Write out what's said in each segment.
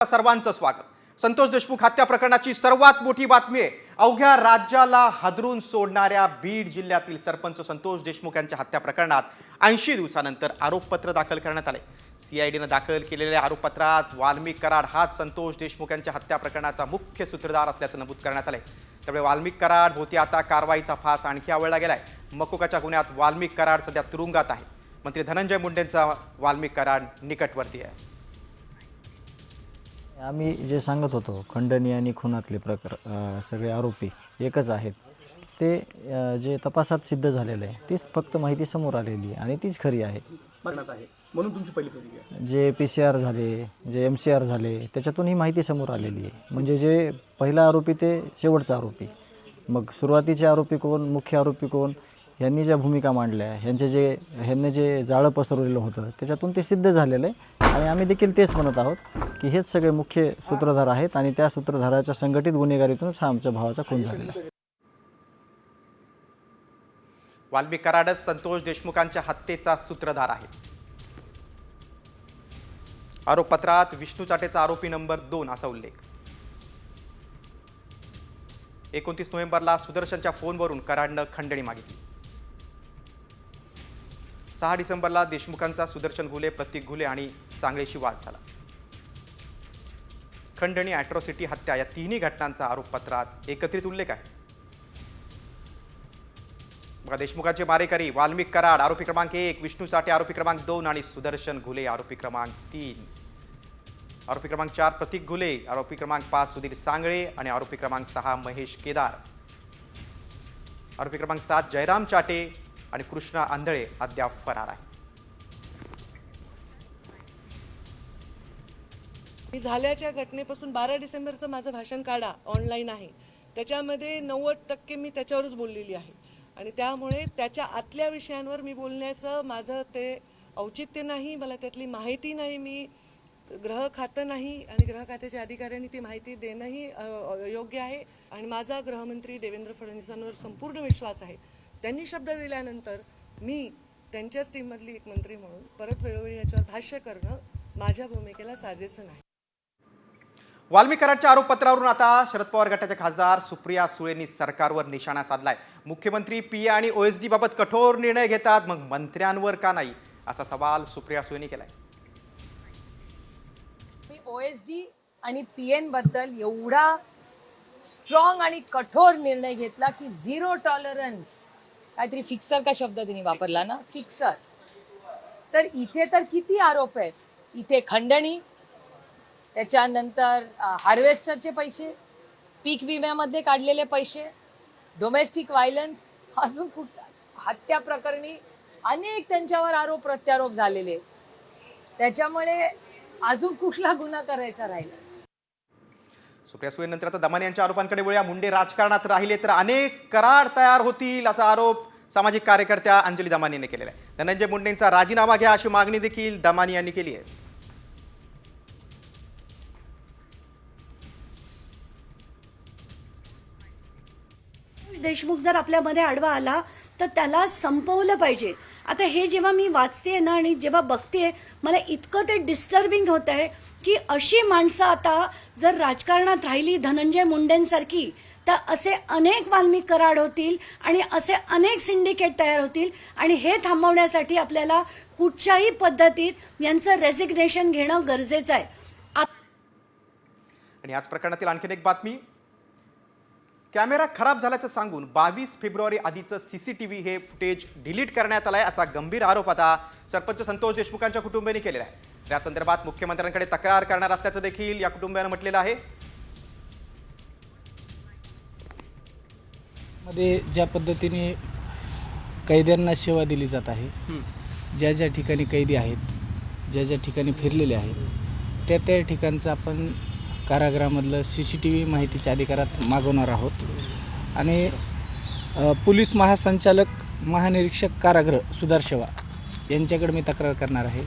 सर्वांचं स्वागत। संतोष देशमुख हत्या प्रकरणाची सर्वात मोठी बातमी आहे। अवघ्या राज्याला हादरून सोडणाऱ्या बीड जिल्ह्यातील सरपंच संतोष देशमुख यांच्या हत्या प्रकरणात 80 दिवसानंतर आरोपपत्र दाखल करण्यात आले। सीआयडीने दाखल केलेल्या आरोपपत्रात वाल्मिक कराड हाच संतोष देशमुख यांच्या हत्या प्रकरणाचा मुख्य सूत्रधार असल्याचं नमूद करण्यात आले। त्यामुळे वाल्मिक कराड भोवती आता कारवाईचा फास आणखी आवळला गेलाय। मकोकाच्या गुन्ह्यात वाल्मिक कराड सध्या तुरुंगात आहे। मंत्री धनंजय मुंडेंचा वाल्मिक कराड निकटवर्ती आहे। आम्ही जे सांगत होतो खंडणी आणि खुनातले सगळे आरोपी एकच आहेत ते जे तपासात सिद्ध झालेलं आहे तीच फक्त माहिती समोर आलेली आहे आणि तीच खरी आहे। म्हणून तुमची पहिली प्रतिक्रिया जे PCR झाले, जे MCR झाले त्याच्यातून ही माहिती समोर आलेली आहे। म्हणजे जे पहिला आरोपी ते शेवटचा आरोपी, मग सुरुवातीचे आरोपी कोण, मुख्य आरोपी कोण, यांनी ज्या भूमिका मांडल्या, ह्यांनी जे जाळं पसरवलेलं होतं त्याच्यातून ते सिद्ध झालेलं आहे। आणि आम्ही देखील तेच म्हणत आहोत की हेच सगळे मुख्य सूत्रधार आहेत आणि त्या सूत्रधाराच्या संघटित गुन्हेगारीतूनच हा आमच्या भावाचा खून झालेला आहे। वाल्मिक कराडच संतोष देशमुखांच्या हत्येचा सूत्रधार आहे। आरोपपत्रात विष्णू चाटेचा आरोपी नंबर 2 असा उल्लेख। 29 नोव्हेंबरला सुदर्शनच्या फोनवरून कराडनं खंडणी मागितली। 6 डिसेंबरला देशमुखांचा सुदर्शन घुले, प्रतीक घुले आणि सांगळेशी वाद झाला। खंडणी, ॲट्रॉसिटी, हत्या या तिन्ही घटनांचा आरोपपत्रात एकत्रित उल्लेख आहे। बघा, देशमुखांचे मारेकरी वाल्मिक कराड आरोपी क्रमांक 1, विष्णू चाटे आरोपी क्रमांक 2 आणि सुदर्शन घुले आरोपी क्रमांक 3। आरोपी क्रमांक 4 प्रतीक घुले, आरोपी क्रमांक 5 सुधीर सांगळे आणि आरोपी क्रमांक 6 महेश केदार। आरोपी क्रमांक 7 जयराम चाटे आणि कृष्णा आंधळे अद्याप फरार आहे। झाल्याच्या घटनेपासून 12 डिसेंबरचं माझं भाषण काढा, ऑनलाईन आहे, त्याच्यामध्ये 90% मी त्याच्यावरच बोललेली आहे आणि त्यामुळे त्याच्या आतल्या विषयांवर मी बोलण्याचं माझं ते औचित्य नाही, मला त्यातली माहिती नाही, मी गृह खातं नाही आणि गृह खात्याच्या अधिकाऱ्यांनी ती माहिती देणंही योग्य आहे आणि माझा गृहमंत्री देवेंद्र फडणवीसांवर संपूर्ण विश्वास आहे। त्यांनी शब्द दिल्यानंतर मी त्यांच्याच टीममधली एक मंत्री म्हणून परत वेळोवेळी याच्यावर भाष्य करणं माझ्या भूमिकेला साजेसं नाही। वाल्मिक कराडच्या आरोपपत्रावरून आता शरद पवार गटाच्या खासदार सुप्रिया सुळेंनी सरकारवर निशाणा साधलाय। मुख्यमंत्री PA आणि OSD बाबत कठोर निर्णय घेतात, मग मंत्र्यांवर का नाही, असा सवाल सुप्रिया सुळेंनी केलाय। मी OSD आणि PN बद्दल एवढा स्ट्रॉंग आणि कठोर निर्णय घेतला की झिरो टॉलरन्स, काहीतरी फिक्सर का शब्द तिने वापरला ना, फिक्सर। तर इथे तर किती आरोप आहेत, इथे खंडणी, त्याच्यानंतर हार्वेस्टरचे पैसे, पीक विम्यामध्ये काढलेले पैसे, डोमेस्टिक व्हायलन्स, अजून हत्या प्रकरणी अनेक त्यांच्यावर आरोप प्रत्यारोप झालेले। त्याच्यामुळे अजून कुठला गुन्हा करायचा राहिला। सुप्रिया सुळेंनंतर आता दमानी यांच्या आरोपांकडे वळूया। मुंडे राजकारणात राहिले तर अनेक कराड तयार होतील, असा आरोप सामाजिक कार्यकर्त्या अंजली दमानीने केलेला आहे। धनंजय मुंडेंचा राजीनामा घ्या अशी मागणी देखील दमानी यांनी केली आहे। देशमुख जर आपल्यामध्ये आडवा आला तर त्याला संपवलं पाहिजे। आता हे जेव्हा मी वाचते ना आणि जेव्हा बघते, मला इतकं ते डिस्टर्बिंग होत आहे की अशी माणसं आता जर राजकारणात राहिली धनंजय मुंडेंसारखी, तर असे अनेक वाल्मिक कराड होतील आणि असे अनेक सिंडिकेट तयार होतील आणि हे थांबवण्यासाठी आपल्याला कुठच्याही पद्धतीत यांचं रेसिग्नेशन घेणं गरजेचं आहे। आणि याच प्रकरणातील आणखीन एक बातमी, कॅमेरा खराब झाल्याचं सांगून 22 फेब्रुवारी आधीचं CCTV हे फुटेज डिलीट करण्यात आलंय, असा गंभीर आरोप आता सरपंच संतोष देशमुखांच्या कुटुंबियांनी केलेला आहे। या संदर्भात मुख्यमंत्र्यांकडे तक्रार करणार असल्याचं देखील या कुटुंबियानं म्हटलेलं आहे। मध्ये ज्या पद्धतीने कैद्यांना सेवा दिली जात आहे, ज्या ज्या ठिकाणी कैदी आहेत, ज्या ज्या ठिकाणी फिरलेले आहेत, त्या त्या ठिकाणचं आपण कारागृहामधलं CCTV माहितीच्या अधिकारात मागवणार आहोत आणि पोलीस महासंचालक महानिरीक्षक कारागृह सुधार सेवा यांच्याकडे मी तक्रार करणार आहे।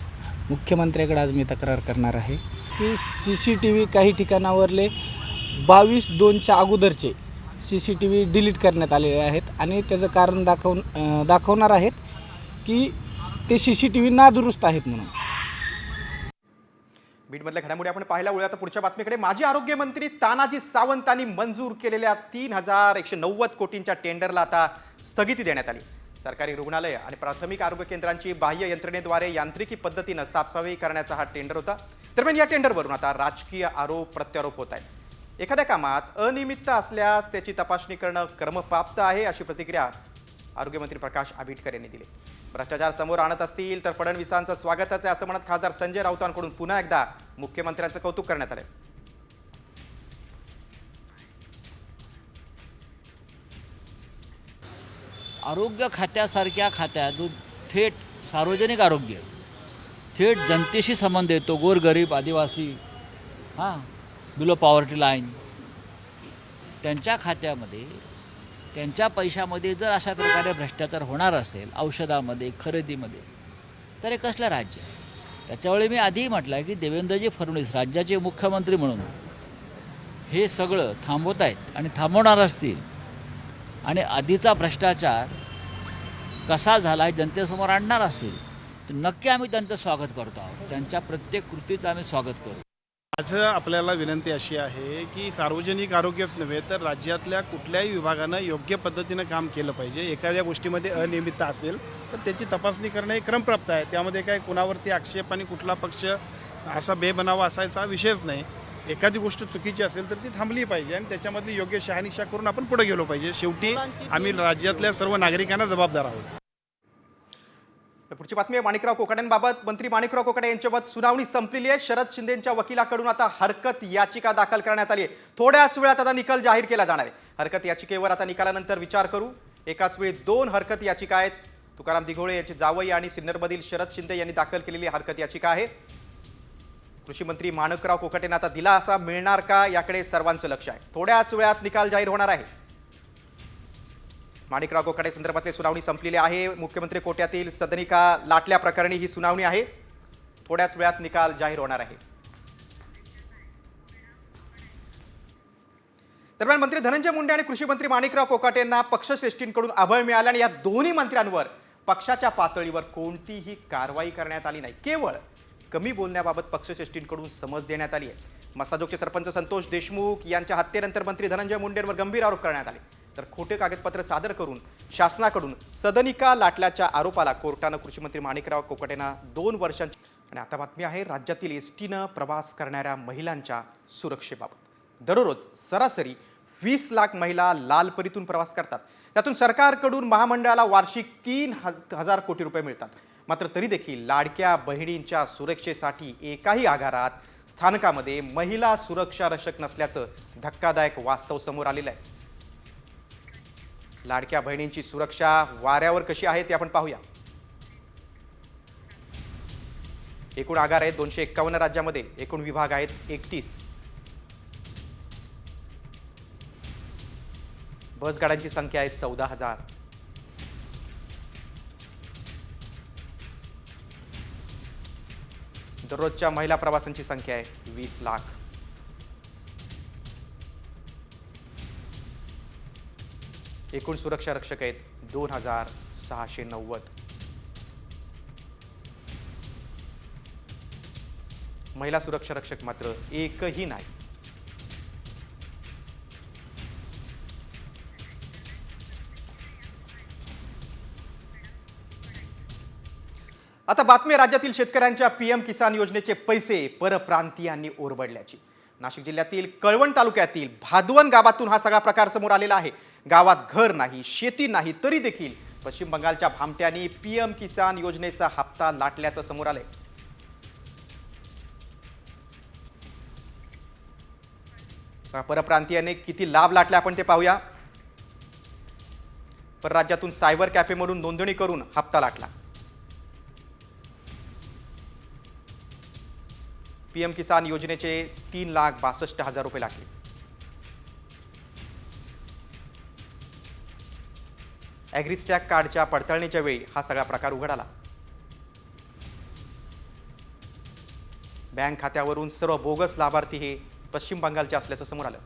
मुख्यमंत्र्याकडे आज मी तक्रार करणार आहे की CCTV काही ठिकाणावरले 22/2च्या अगोदरचे CCTV डिलीट करण्यात आलेले आहेत आणि त्याचं कारण दाखवणार आहेत की ते CCTV नादुरुस्त आहेत म्हणून। बीडमधल्या घडामोडी आपण पाहायला वळूया. आता पुढच्या बातमीकडे. माजी आरोग्यमंत्री तानाजी सावंतांनी मंजूर केलेल्या 3,190 कोटींच्या टेंडरला आता स्थगिती देण्यात आली. सरकारी रुग्णालय आणि प्राथमिक आरोग्य केंद्रांची बाह्य यंत्रणेद्वारे यांत्रिकी पद्धतीनं साफसफाई करण्याचा हा टेंडर होता. दरम्यान या टेंडरवरून आता राजकीय आरोप प्रत्यारोप होत आहेत. एखाद्या कामात अनियमितता असल्यास त्याची तपासणी करणं क्रमप्राप्त आहे, अशी प्रतिक्रिया आरोग्यमंत्री प्रकाश आंबेडकर यांनी दिली. भ्रष्टाचार समोर आणत असतील तर फडणवीसांचं स्वागतच आहे, असं म्हणत खासदार संजय राऊतांकडून पुन्हा एकदा मुख्यमंत्र्यांचं कौतुक करण्यात आलं. आरोग्य खात्यासारख्या खात्यात जो थेट सार्वजनिक आरोग्य, थेट जनतेशी संबंध येतो, गोरगरीब, आदिवासी, बिलो पॉवर्टी लाईन, त्यांच्या खात्यामध्ये, त्यांच्या पैशामध्ये जर अशा प्रकारे भ्रष्टाचार होणार असेल औषधामध्ये, खरेदीमध्ये, तर हे कसलं राज्य आहे? त्याच्यावेळी मी आधीही म्हटलं आहे की देवेंद्रजी फडणवीस राज्याचे मुख्यमंत्री म्हणून हे सगळं थांबवत आहेत आणि थांबवणार असतील. आणि आधीचा भ्रष्टाचार कसा झाला आहे जनतेसमोर आणणार असेल तर नक्की आम्ही त्यांचं स्वागत करतो आहोत. त्यांच्या प्रत्येक कृतीचं आम्ही स्वागत करू. आज आपल्याला विनंती अशी आहे की सार्वजनिक आरोग्यच नव्हे तर राज्यातल्या कुठल्याही विभागानं योग्य पद्धतीनं काम केलं पाहिजे. एखाद्या गोष्टीमध्ये अनियमितता असेल तर त्याची तपासणी करणं हे क्रमप्राप्त आहे. त्यामध्ये काय कुणावरती आक्षेप आणि कुठला पक्ष असा बेबनावा असायचा विषयच नाही. एखादी गोष्ट चुकीची असेल तर ती थांबली पाहिजे आणि त्याच्यामधली योग्य शहानिशा करून आपण पुढे गेलो पाहिजे. शेवटी आम्ही राज्यातल्या सर्व नागरिकांना जबाबदार आहोत. पुढची बातमी आहे माणिकराव कोकाटेंबाबत. मंत्री माणिकराव कोकाटे यांच्याबाबत सुनावणी संपलेली आहे. शरद शिंदेंच्या वकिलाकडून आता हरकत याचिका दाखल करण्यात आली आहे. थोड्याच वेळात आता निकाल जाहीर केला जाणार आहे. हरकत याचिकेवर आता निकालानंतर विचार करू. एकाच वेळी 2 हरकत याचिका आहेत. तुकाराम दिघोळे यांचे जावई आणि सिन्नरमधील शरद शिंदे यांनी दाखल केलेली हरकत याचिका आहे. कृषी मंत्री माणिकराव कोकाटेंना आता दिलासा मिळणार का, याकडे सर्वांचं लक्ष आहे. थोड्याच वेळात निकाल जाहीर होणार आहे. माणिकराव कोकाटे संदर्भातली सुनावणी संपलेली आहे. मुख्यमंत्री कोट्यातील सदनिका लाटल्या प्रकरणी ही सुनावणी आहे. थोड्याच वेळात निकाल जाहीर होणार आहे. दरम्यान मंत्री धनंजय मुंडे आणि कृषी मंत्री माणिकराव कोकाटे यांना पक्षश्रेष्ठींकडून अभय मिळाले आणि या दोन्ही मंत्र्यांवर पक्षाच्या पातळीवर कोणतीही कारवाई करण्यात आली नाही. केवळ कमी बोलण्याबाबत पक्षश्रेष्ठींकडून समज देण्यात आली आहे. मसाजोगचे सरपंच संतोष देशमुख यांच्या हत्येनंतर मंत्री धनंजय मुंडेंवर गंभीर आरोप करण्यात आले. तर खोटे कागदपत्र सादर करून शासनाकडून सदनिका लाटल्याच्या आरोपाला कोर्टानं कृषीमंत्री माणिकराव कोकाटेंना 2 वर्षांची. आणि आता बातमी आहे राज्यातील एसटीनं प्रवास करणाऱ्या महिलांच्या सुरक्षेबाबत. दररोज सरासरी 20 लाख महिला लालपरीतून प्रवास करतात. त्यातून सरकारकडून महामंडळाला वार्षिक 3,000 कोटी रुपये मिळतात. मात्र तरी देखील लाडक्या बहिणींच्या सुरक्षेसाठी एकाही आगारात स्थानकामध्ये महिला सुरक्षा रक्षक नसल्याचं धक्कादायक वास्तव समोर आलेलं आहे. लाडक्या बहिणींची सुरक्षा वाऱ्यावर कशी आहे ते आपण पाहूया. एकूण आगार आहेत 251 राज्यामध्ये. एकूण विभाग आहेत 31. बसगाड्यांची संख्या आहे 14,000. दररोजच्या महिला प्रवाशांची संख्या आहे 20 लाख. एकूण सुरक्षा रक्षक आहेत 2,690. महिला सुरक्षा रक्षक मात्र एकही नाही. आता बातमी राज्यातील शेतकऱ्यांच्या पीएम किसान योजनेचे पैसे परप्रांतीयांनी ओरबडल्याची. नाशिक जिल्ह्यातील कळवण तालुक्यातील भादवन गावातून हा सगळा प्रकार समोर आलेला आहे. गावात घर नाही, शेती नाही, तरी देखील पश्चिम बंगालच्या भामट्यांनी पीएम किसान योजनेचा हप्ता लाटल्याचं समोर आलंय. परप्रांतीयाने किती लाभ लाटला आपण ते पाहूया. परराज्यातून सायबर कॅफेमधून नोंदणी करून हप्ता लाटला. पीएम किसान योजनेचे 3,62,000 रुपये लागले. ॲग्रिस्टॅक कार्डच्या पडताळणीच्या वेळी हा सगळा प्रकार उघड आला. बँक खात्यावरून सर्व बोगस लाभार्थी हे पश्चिम बंगालचे असल्याचं समोर आलं.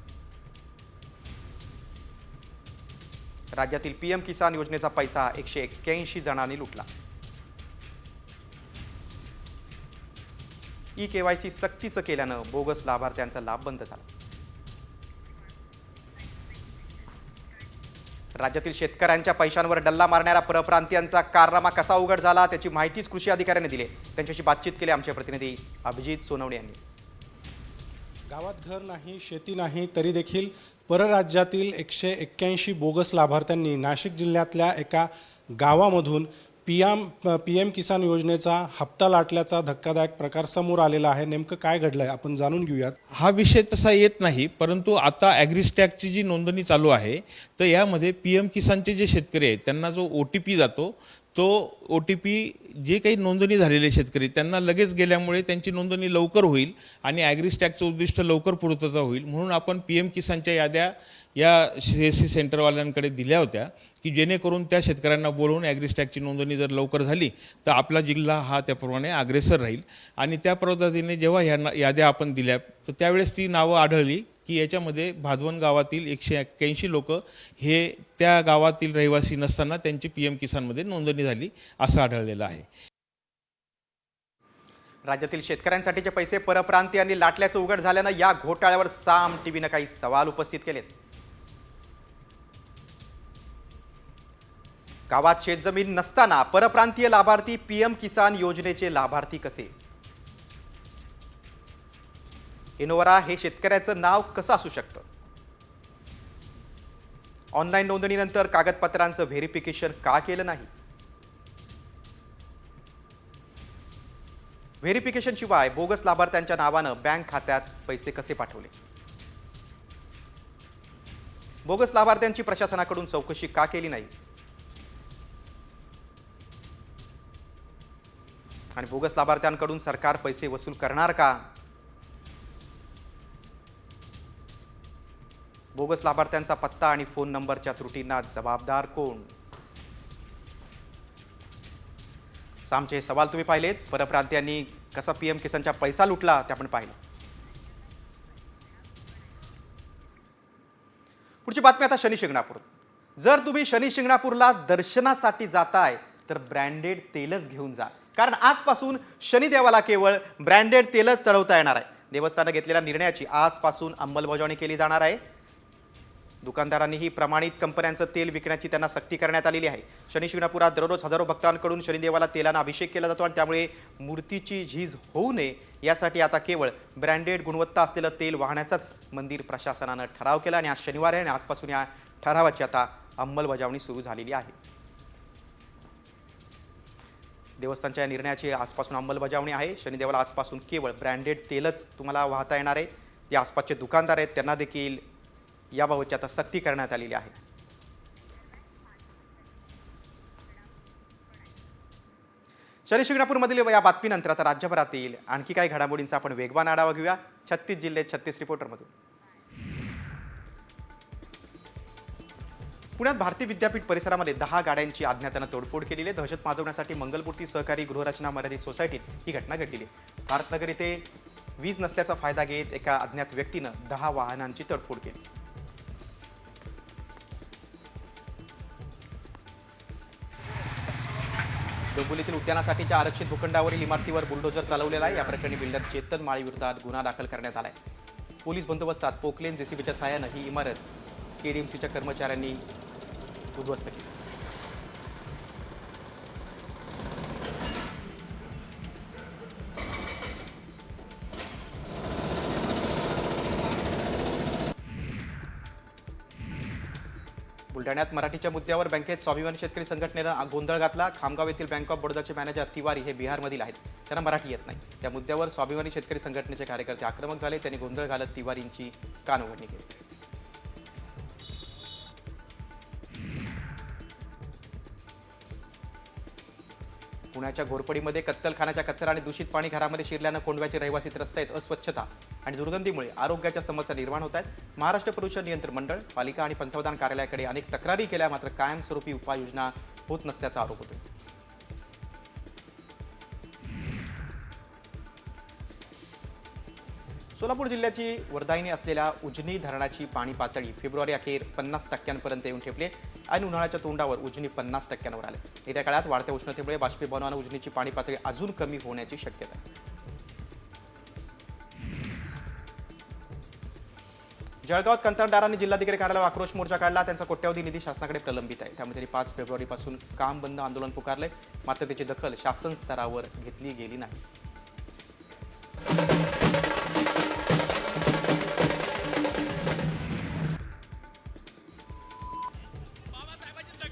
राज्यातील पीएम किसान योजनेचा पैसा 181 जणांनी लुटला. KYC सक्तीचं केल्यानं बोगस लाभार्थ्यांचा लाभ बंद झाला. राज्यातील शेतकऱ्यांच्या पैशांवर डल्ला मारणाऱ्या परप्रांतीयांचा कारनामा कसा उघड झाला त्याची माहितीच कृषी अधिकाऱ्यांनी दिली. त्यांच्याशी बातचीत केली आमचे प्रतिनिधी अभिजित सोनवणे यांनी. गावात घर नाही, शेती नाही, तरी देखील परराज्यातील 181 बोगस लाभार्थ्यांनी नाशिक जिल्ह्यातल्या एका गावामधून PM किसान योजनेचा हप्ता लाटल्याचा धक्कादायक प्रकार समोर आलेला आहे. नेमकं काय घडलंय आपण जाणून घेऊयात. हा विषय तसा येत नाही, परंतु आता ॲग्रिस्टॅगची जी नोंदणी चालू आहे तर यामध्ये PM किसानचे जे शेतकरी आहेत त्यांना जो OTP जातो तो OTP जे काही नोंदणी झालेले शेतकरी त्यांना लगेच गेल्यामुळे त्यांची नोंदणी लवकर होईल आणि ॲग्रिस्टॅगचं उद्दिष्ट लवकर पूर्तता होईल म्हणून आपण PM किसानच्या याद्या या CSC सेंटरवाल्यांकडे दिल्या होत्या की जेणेकरून त्या शेतकऱ्यांना बोलवून ॲग्रिस्टॅगची नोंदणी जर लवकर झाली तर आपला जिल्हा हा त्याप्रमाणे अग्रेसर राहील. आणि त्या पद्धतीने जेव्हा ह्या याद्या आपण दिल्या तर त्यावेळेस ती नावं आढळली की याच्यामध्ये भादवण गावातील 181 लोक हे त्या गावातील रहिवासी नसताना त्यांची PM किसानमध्ये नोंदणी झाली असं आढळलेलं आहे. राज्यातील शेतकऱ्यांसाठीचे पैसे परप्रांतीयांनी लाटल्याचं उघड झाल्यानं या घोटाळ्यावर साम टीव्हीनं काही सवाल उपस्थित केलेत. गावात शेतजमीन नसताना परप्रांतीय लाभार्थी PM किसान योजनेचे लाभार्थी कसे? इनोवरा हे शेतकऱ्याचं नाव कसं असू शकतं? ऑनलाईन नोंदणीनंतर कागदपत्रांचं व्हेरिफिकेशन का केलं नाही? व्हेरिफिकेशन शिवाय बोगस लाभार्थ्यांच्या नावानं बँक खात्यात पैसे कसे पाठवले? बोगस लाभार्थ्यांची प्रशासनाकडून चौकशी का केली नाही? आणि बोगस लाभार्थ्यांकडून सरकार पैसे वसूल करणार का? बोगस लाभार्थ्यांचा पत्ता आणि फोन नंबरच्या त्रुटींना जबाबदार कोण? सामचे हे सवाल तुम्ही पाहिलेत. परप्रांतीयांनी कसा PM किसानचा पैसा लुटला ते आपण पाहिलं. पुढची बातमी आता शनी शिंगणापूर. जर तुम्ही शनी शिंगणापूरला दर्शनासाठी जाताय तर ब्रँडेड तेलच घेऊन जा, कारण आजपासून शनिदेवाला केवळ ब्रँडेड तेलच चढवता येणार आहे. देवस्थानं घेतलेल्या निर्णयाची आजपासून अंमलबजावणी केली जाणार आहे. दुकानदारांनीही प्रमाणित कंपन्यांचं तेल विकण्याची त्यांना सक्ती करण्यात आलेली आहे. शनी शिंगणापुरात दररोज हजारो भक्तांकडून शनिदेवाला तेलानं अभिषेक केला जातो आणि त्यामुळे मूर्तीची झीज होऊ नये यासाठी आता केवळ ब्रँडेड गुणवत्ता असलेलं तेल वाहण्याचाच मंदिर प्रशासनानं ठराव केला आणि आज शनिवार आहे आणि आजपासून या ठरावाची आता अंमलबजावणी सुरू झालेली आहे. देवस्थानच्या या निर्णयाची आजपासून अंमलबजावणी आहे. शनिदेवाला आजपासून केवळ ब्रँडेड तेलच तुम्हाला वाहता येणार आहे. जे आसपासचे दुकानदार आहेत त्यांना देखील याबाबतची आता सक्ती करण्यात आलेली आहे. शनी शिंगणापूरमधील या बातमीनंतर आता राज्यभरातील आणखी काही घडामोडींचा आपण वेगवान आढावा घेऊया 36 जिल्हे 36 रिपोर्टरमधून. पुण्यात भारतीय विद्यापीठ परिसरामध्ये 10 गाड्यांची अज्ञातानं तोडफोड केलेली आहे. दहशत माजवण्यासाठी मंगलपूर्ती सहकारी गृहरचना मर्यादित सोसायटीत ही घटना घडलेली आहे. भारतनगर येथे वीज नसल्याचा फायदा घेत एका अज्ञात व्यक्तीनं 10 वाहनांची तोडफोड केली. डोंबिवलीतील उद्यानासाठीच्या आरक्षित भूखंडावरील इमारतीवर बुलडोजर चालवलेला आहे. या प्रकरणी बिल्डर चेतन माळी विरोधात गुन्हा दाखल करण्यात आला आहे. पोलीस बंदोबस्तात पोकलेन JCBच्या सहाय्यानं ही इमारत KDMCच्या कर्मचाऱ्यांनी उद्ध्वस्त केली. बुलढाण्यात मराठीच्या मुद्द्यावर बँकेत स्वाभिमानी शेतकरी संघटनेनं गोंधळ घातला. खामगाव येथील बँक ऑफ बडोदाचे मॅनेजर तिवारी हे बिहारमधील आहेत. त्यांना मराठी येत नाही. त्या मुद्द्यावर स्वाभिमानी शेतकरी संघटनेचे कार्यकर्ते आक्रमक झाले. त्यांनी गोंधळ घालत तिवारींची कानउघडणी केली. पुण्याच्या घोरपडीमध्ये कत्तलखान्याच्या कचरा आणि दूषित पाणी घरामध्ये शिरल्यानं कोंडव्याचे रहिवासी त्रस्त आहेत. अस्वच्छता आणि दुर्गंधीमुळे आरोग्याच्या समस्या निर्माण होत आहेत. महाराष्ट्र प्रदूषण नियंत्रण मंडळ, पालिका आणि पंतप्रधान कार्यालयाकडे अनेक तक्रारी केल्या, मात्र कायमस्वरूपी उपाययोजना होत नसल्याचा आरोप होतो. सोलापूर जिल्ह्याची वर्धाईने असलेल्या उजनी धरणाची पाणी पातळी फेब्रुवारी अखेर 50% येऊन ठेपले आणि उन्हाळ्याच्या तोंडावर उजनी 50%वर आले. येत्या काळात वाढत्या उष्णतेमुळे बाष्पीभवनानं उजनीची पाणी पातळी अजून कमी होण्याची शक्यता आहे. जळगावात कंत्राटदारांनी जिल्हाधिकारी कार्यालयावर आक्रोश मोर्चा काढला. त्यांचा कोट्यवधी निधी शासनाकडे प्रलंबित आहे. त्यामुळे त्यांनी 5 फेब्रुवारीपासून काम बंद आंदोलन पुकारलंय. मात्र त्याची दखल शासन स्तरावर घेतली गेली नाही.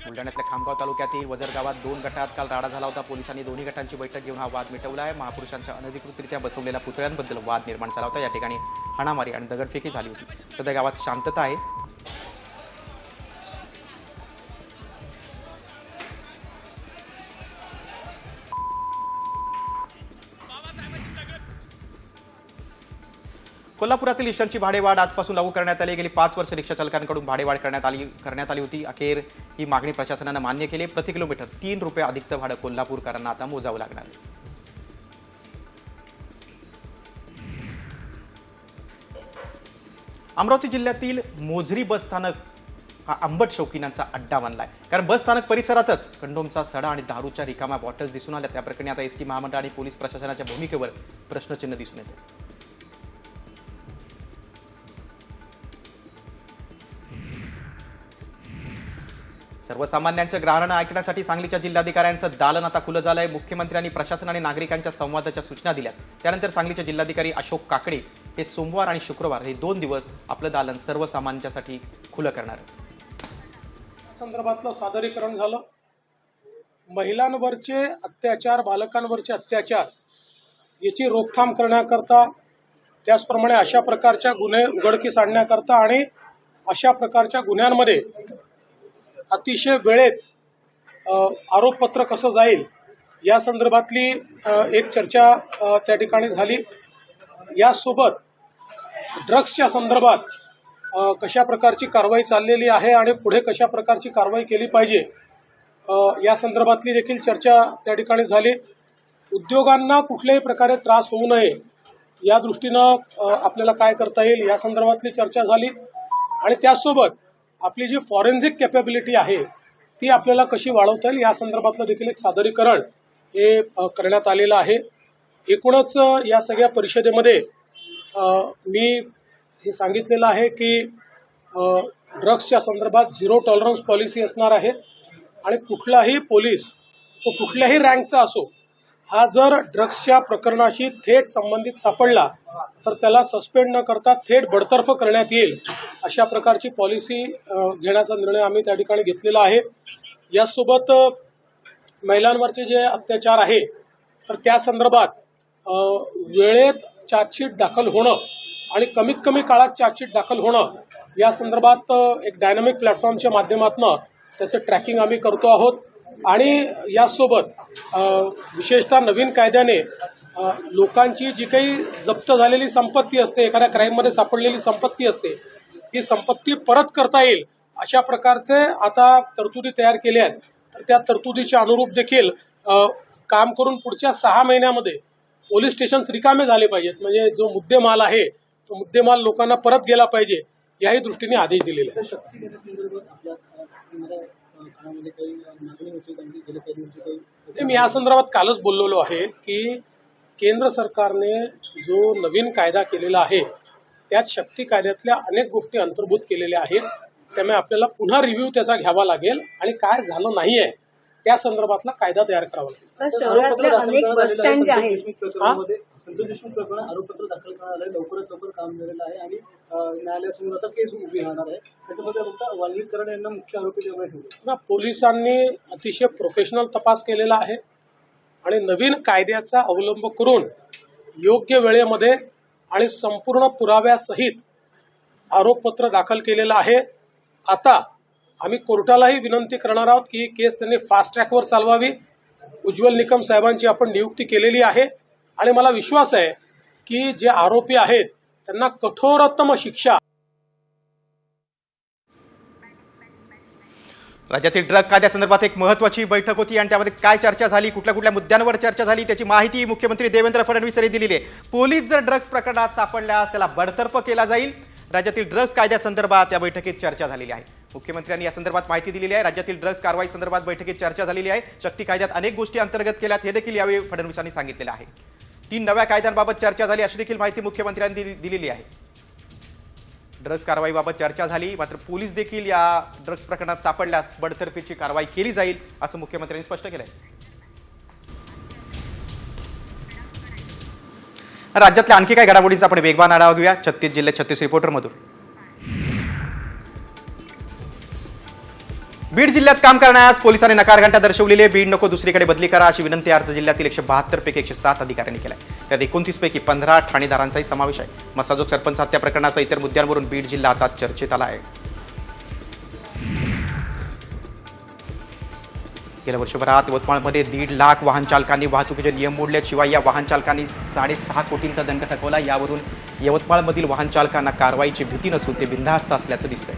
बुलढाण्यातल्या खामगाव तालुक्यातील वजर गावात 2 गटात काल राडा झाला होता. पोलिसांनी दोन्ही गटांची बैठक घेऊन हा वाद मिटवला आहे. महापुरुषांच्या अनधिकृतरित्या बसवलेल्या पुतळ्यांबद्दल वाद निर्माण झाला होता. या ठिकाणी हाणामारी आणि दगडफेकी झाली होती. सध्या गावात शांतता आहे. कोल्हापुरातील रिक्षांची भाडेवाढ आजपासून लागू करण्यात आली. गेली 5 वर्ष रिक्षा चालकांकडून भाडेवाढ करण्यात आली होती. अखेर ही मागणी प्रशासनानं मान्य केली. प्रति किलोमीटर 3 रुपये अधिकचं भाडं कोल्हापूरकरांना आता मोजावं लागणार आहे. अमरावती जिल्ह्यातील मोझरी बस स्थानक हा आंबट शौकीनांचा अड्डा बनलाय. कारण बस स्थानक परिसरातच कंडोमचा सडा आणि दारूच्या रिकाम्या बॉटल्स दिसून आल्या. त्या प्रकरणी आता एसटी महामंडळ आणि पोलीस प्रशासनाच्या भूमिकेवर प्रश्नचिन्ह दिसून येते. सर्वसामान्यांच्या ग्रहानं ऐकण्यासाठी सांगलीच्या जिल्हाधिकाऱ्यांचं दालन आता खुलं झालंय. मुख्यमंत्र्यांनी प्रशासन आणि नागरिकांच्या संवादाच्या सूचना दिल्या. त्यानंतर सांगलीचे जिल्हाधिकारी अशोक काकडे हे सोमवार आणि शुक्रवार हे 2 दिवस आपलं दालन सर्वसामान्यांसाठी खुलं करणार आहेत. संदर्भातलं सादरीकरण झालं. महिलांवरचे अत्याचार, बालकांवरचे अत्याचार याची रोकथाम करण्याकरता, त्याचप्रमाणे अशा प्रकारच्या गुन्हे उघडकीस आणण्याकरता आणि अशा प्रकारच्या गुन्ह्यांमध्ये अतिशय वेळेत आरोपपत्र कसं जाईल या संदर्भातली एक चर्चा त्या ठिकाणी झाली. यासोबत ड्रग्सच्या संदर्भात कशा प्रकारची कारवाई चाललेली आहे आणि पुढे कशा प्रकारची कारवाई केली पाहिजे या संदर्भातली देखील चर्चा त्या ठिकाणी झाली. उद्योगांना कुठल्याही प्रकारे त्रास होऊ नये या दृष्टीनं आपल्याला काय करता येईल या संदर्भातली चर्चा झाली. आणि त्याचसोबत आपली जी फॉरेन्सिक कॅपेबिलिटी आहे ती आपल्याला कशी वाढवता येईल या संदर्भातलं देखील एक सादरीकरण हे करण्यात आलेलं आहे. एकूणच या सगळ्या परिषदेमध्ये मी हे सांगितलेलं आहे की ड्रग्सच्या संदर्भात 0 टॉलरन्स पॉलिसी असणार आहे आणि कुठलाही पोलीस तो कुठल्याही रँकचा असो हा जर ड्रग्सच्या प्रकरणाशी थेट संबंधित सापडला तर त्याला सस्पेंड न करता थेट बडतर्फ करण्यात येईल अशा प्रकारची पॉलिसी घेण्याचा निर्णय आम्ही त्या ठिकाणी घेतलेला आहे. यासोबत महिलांवरचे जे अत्याचार आहे तर त्या संदर्भात वेळेत चार्जशीट दाखल होणं आणि कमीत कमी काळात चार्जशीट दाखल होणं या संदर्भात एक डायनामिक प्लॅटफॉर्मच्या माध्यमातून त्याचं ट्रॅकिंग आम्ही करतो आहोत. आणि यासोबत विशेषतः नवीन कायद्याने लोकांची जी काही जप्त झालेली संपत्ती असते, एखाद्या क्राईममध्ये सापडलेली संपत्ती असते, ही संपत्ती परत करता येईल अशा प्रकारचे आता तरतुदी तयार केल्या आहेत. तर त्या तरतुदीच्या अनुरूप देखील काम करून पुढच्या 6 महिन्यामध्ये पोलीस स्टेशन्स रिकामे झाले पाहिजेत. म्हणजे जो मुद्देमाल आहे तो मुद्देमाल लोकांना परत गेला पाहिजे याही दृष्टीने आदेश दिलेले आहेत. मी या संदर्भात कालच बोललेलो आहे की केंद्र सरकारने जो नवीन कायदा केलेला आहे त्यात शक्ती कायद्यातल्या अनेक गोष्टी अंतर्भूत केलेल्या आहेत. त्यामुळे आपल्याला पुन्हा रिव्ह्यू त्याचा घ्यावा लागेल आणि काय झालं नाही आहे त्या संदर्भातला कायदा तयार करावा लागेल. शहरातले अनेक बस स्टँड आहेत संतोष देशमुख प्रकरण आरोपपत्र दाखल करण्यात आलं, लवकरात लवकर काम झालेलं आहे आणि न्यायालयासमोर आता केस उभी राहणार आहे. त्याच्यामध्ये फक्त वाल्मिकरण यांना मुख्य आरोपी ठेवले. पोलिसांनी अतिशय प्रोफेशनल तपास केलेला आहे आणि नवीन कायद्याचा अवलंब करून योग्य वेळेमध्ये आणि संपूर्ण पुराव्यासहित आरोपपत्र दाखल केलेलं आहे. आता आम्ही कोर्टालाही विनंती करणार आहोत की ही केस त्यांनी फास्ट ट्रॅकवर चालवावी. उज्ज्वल निकम साहेबांची आपण नियुक्ती केलेली आहे आणि मला विश्वास आहे की जे आरोपी आहेत त्यांना कठोरतम शिक्षा. राज्यातील ड्रग कायद्यासंदर्भात एक महत्त्वाची बैठक होती आणि त्यामध्ये काय चर्चा झाली, कुठल्या कुठल्या मुद्द्यांवर चर्चा झाली त्याची माहिती मुख्यमंत्री देवेंद्र फडणवीस यांनी दिलेली आहे. पोलीस जर ड्रग्स प्रकरणात सापडल्यास त्याला बडतर्फ केला जाईल. राज्यातील ड्रग्स कायद्यासंदर्भात या बैठकीत चर्चा झालेली आहे. मुख्यमंत्र्यांनी या संदर्भात माहिती दिलेली आहे. राज्यातील ड्रग्स कारवाई संदर्भात बैठकीत चर्चा झालेली आहे. शक्ती कायद्यात अनेक गोष्टी अंतर्गत केल्यात हे देखील यावेळी फडणवीसांनी सांगितलेलं आहे. 3 नव्या कायद्यांबाबत चर्चा झाली अशी देखील माहिती मुख्यमंत्र्यांनी दिलेली आहे. ड्रग्ज कारवाईबाबत चर्चा झाली, मात्र पोलीस देखील या ड्रग्ज प्रकरणात सापडल्यास बडतर्फीची कारवाई केली जाईल असं मुख्यमंत्र्यांनी स्पष्ट केलंय. राज्यातल्या आणखी काय घडामोडींचा आपण वेगवान आढावा घेऊया 36 जिल्ह्यात 36 रिपोर्टरमधून. बीड जिल्ह्यात काम करण्यास पोलिसांनी नकारघंटा दर्शवलेली. बीड नको दुसरीकडे बदली करा अशी विनंती अर्ज जिल्ह्यातील 172 पैकी 107 अधिकाऱ्यांनी केलाय. त्यात 29 पैकी 15 ठाणेदारांचाही समावेश आहे. मसाजोग सरपंच हत्या प्रकरणासह इतर मुद्द्यांवरून बीड जिल्हा आता चर्चेत आला आहे. गेल्या वर्षभरात यवतमाळमध्ये 1.5 लाख वाहन चालकांनी वाहतुकीचे नियम मोडले. शिवाय या वाहन चालकांनी 6.5 कोटींचा दंड ठकवला. यावरून यवतमाळमधील वाहन चालकांना कारवाईची भीती नसून ते बिनधास्त असल्याचं दिसतंय.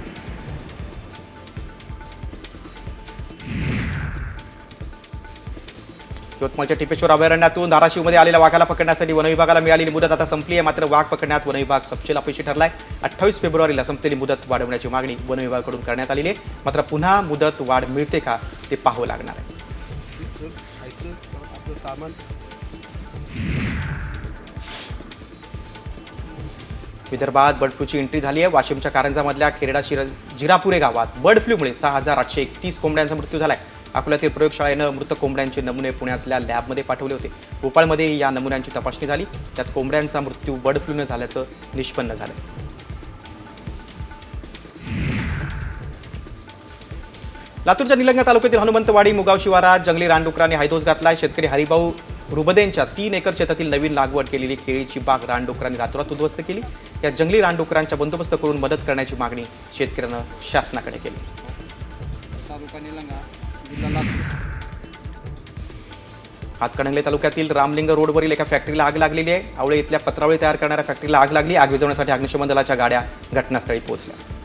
यवतमाळच्या टिपेश्वर अभयारण्यातून धाराशिवमध्ये आलेल्या वाघाला पकडण्यासाठी वनविभागाला मिळालेली मुदत आता संपली आहे. मात्र वाघ पकडण्यात वनविभाग सपशेल अपयशी ठरलाय. 28 फेब्रुवारीला संपलेली मुदत वाढवण्याची मागणी वनविभागाकडून करण्यात आलेली आहे. मात्र पुन्हा मुदत वाढ मिळते का ते पाहावं लागणार आहे. विदर्भात बर्ड फ्लूची एंट्री झाली आहे. वाशिमच्या कारंजामधल्या खेरडा जिरापुरे गावात बर्ड फ्लूमुळे 6,831 कोंबड्यांचा मृत्यू झालाय. अकोल्यातील प्रयोगशाळेनं मृत कोंबड्यांचे नमुने पुण्यातल्या लॅबमध्ये पाठवले होते. भोपाळमध्ये या नमुन्यांची तपासणी झाली. त्यात कोंबड्यांचा मृत्यू बर्ड फ्लूने झाल्याचं निष्पन्न झालं. लातूरच्या निलंगा तालुक्यातील हनुमंतवाडी मुगाव शिवारात जंगली रानडुकरांनी हायदोस घातलाय. शेतकरी हरिभाऊ रुबदेंच्या 3 एकर शेतातील नवीन लागवड केलेली केळीची बाग रानडुकरांनी रातोरात उद्ध्वस्त केली. या जंगली रानडुकरांच्या बंदोबस्त करून मदत करण्याची मागणी शेतकऱ्यांना शासनाकडे केली. हातकणंगले तालुक्यातील रामलिंग रोडवरील एका फॅक्टरीला आग लागलेली आहे. आवळे इथल्या पत्रावळी तयार करणाऱ्या फॅक्टरीला आग लागली. आग विझवण्यासाठी अग्निशमन दलाच्या गाड्या घटनास्थळी पोहोचल्या.